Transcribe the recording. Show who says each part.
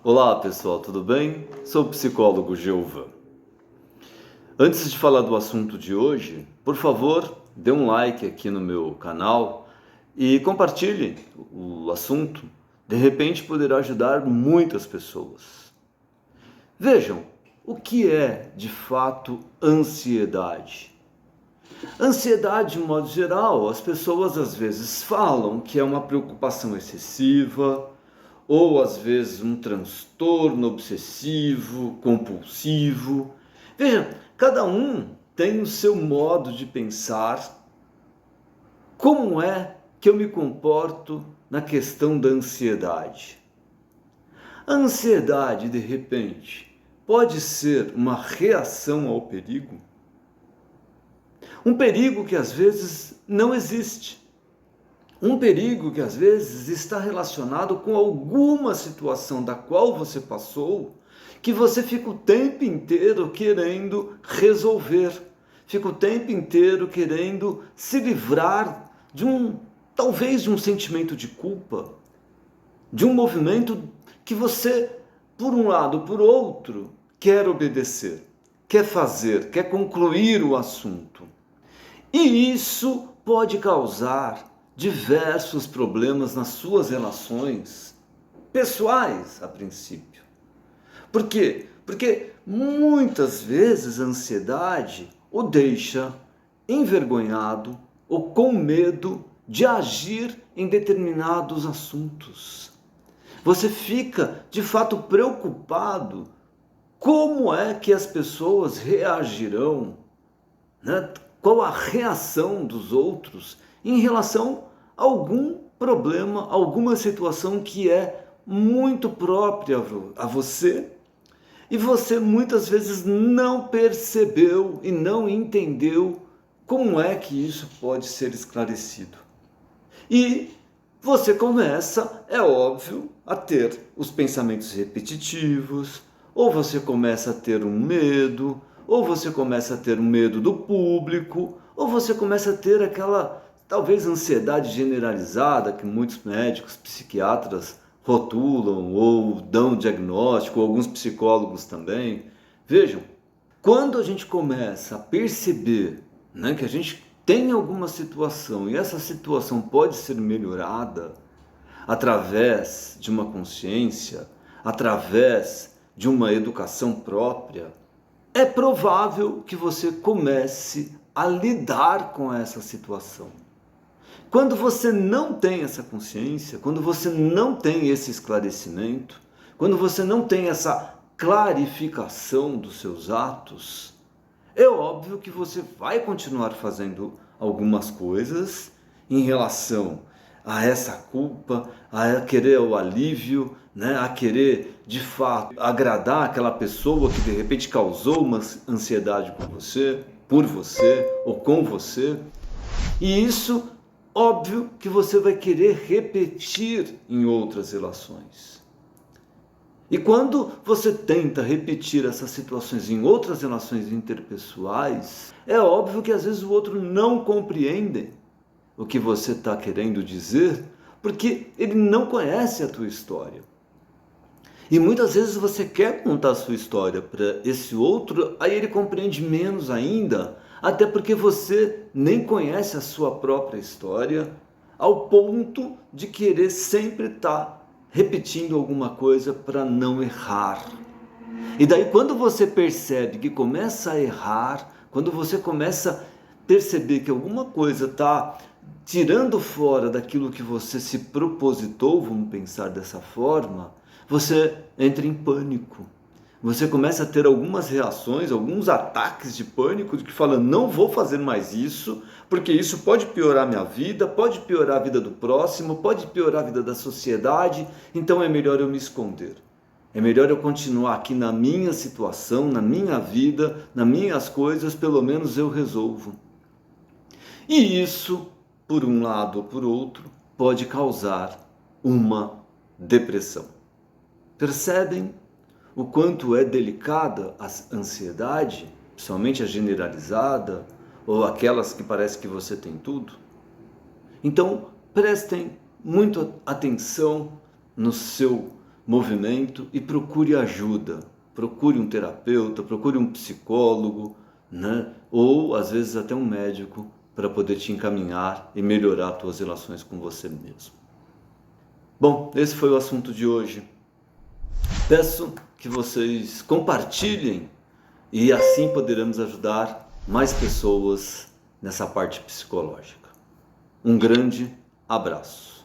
Speaker 1: Olá pessoal, tudo bem? Sou o psicólogo Geuvan. Antes de falar do assunto de hoje, por favor, dê um like aqui no meu canal e compartilhe o assunto. De repente poderá ajudar muitas pessoas. Vejam, o que é de fato ansiedade? Ansiedade, de um modo geral, as pessoas às vezes falam que é uma preocupação excessiva, ou às vezes um transtorno obsessivo, compulsivo. Veja, cada um tem o seu modo de pensar. Como é que eu me comporto na questão da ansiedade? A ansiedade, de repente, pode ser uma reação ao perigo? Um perigo que às vezes não existe. Um perigo que às vezes está relacionado com alguma situação da qual você passou, que você fica o tempo inteiro querendo resolver, fica o tempo inteiro querendo se livrar talvez de um sentimento de culpa, de um movimento que você, por um lado, por outro, quer obedecer, quer fazer, quer concluir o assunto. E isso pode causar diversos problemas nas suas relações pessoais, a princípio. Por quê? Porque muitas vezes a ansiedade o deixa envergonhado ou com medo de agir em determinados assuntos. Você fica, de fato, preocupado como é que as pessoas reagirão, né? Qual a reação dos outros em relação a algum problema, alguma situação que é muito própria a você e você muitas vezes não percebeu e não entendeu como é que isso pode ser esclarecido. E você começa, é óbvio, a ter os pensamentos repetitivos, ou você começa a ter um medo, ou você começa a ter um medo do público, ou você começa a ter aquela, talvez, ansiedade generalizada que muitos médicos, psiquiatras rotulam ou dão diagnóstico, ou alguns psicólogos também. Vejam, quando a gente começa a perceber, né, que a gente tem alguma situação e essa situação pode ser melhorada através de uma consciência, através de uma educação própria, é provável que você comece a lidar com essa situação. Quando você não tem essa consciência, quando você não tem esse esclarecimento, quando você não tem essa clarificação dos seus atos, é óbvio que você vai continuar fazendo algumas coisas em relação a essa culpa, a querer o alívio, né? A querer de fato agradar aquela pessoa que de repente causou uma ansiedade com você, por você ou com você. E isso, óbvio que você vai querer repetir em outras relações. E quando você tenta repetir essas situações em outras relações interpessoais, é óbvio que às vezes o outro não compreende o que você está querendo dizer, porque ele não conhece a tua história. E muitas vezes você quer contar a sua história para esse outro, aí ele compreende menos ainda, até porque você nem conhece a sua própria história, ao ponto de querer sempre estar repetindo alguma coisa para não errar. E daí quando você percebe que começa a errar, quando você começa a perceber que alguma coisa está tirando fora daquilo que você se propositou, vamos pensar dessa forma, você entra em pânico. Você começa a ter algumas reações, alguns ataques de pânico, de que fala, não vou fazer mais isso, porque isso pode piorar minha vida, pode piorar a vida do próximo, pode piorar a vida da sociedade, então é melhor eu me esconder. É melhor eu continuar aqui na minha situação, na minha vida, nas minhas coisas, pelo menos eu resolvo. E isso, por um lado ou por outro, pode causar uma depressão. Percebem o quanto é delicada a ansiedade, principalmente a generalizada, ou aquelas que parece que você tem tudo? Então, prestem muita atenção movimento e procure ajuda. Procure um terapeuta, procure um psicólogo, né? Ou às vezes até um médico para poder te encaminhar e melhorar as tuas relações com você mesmo. Bom, esse foi o assunto de hoje. Peço que vocês compartilhem e assim poderemos ajudar mais pessoas nessa parte psicológica. Um grande abraço.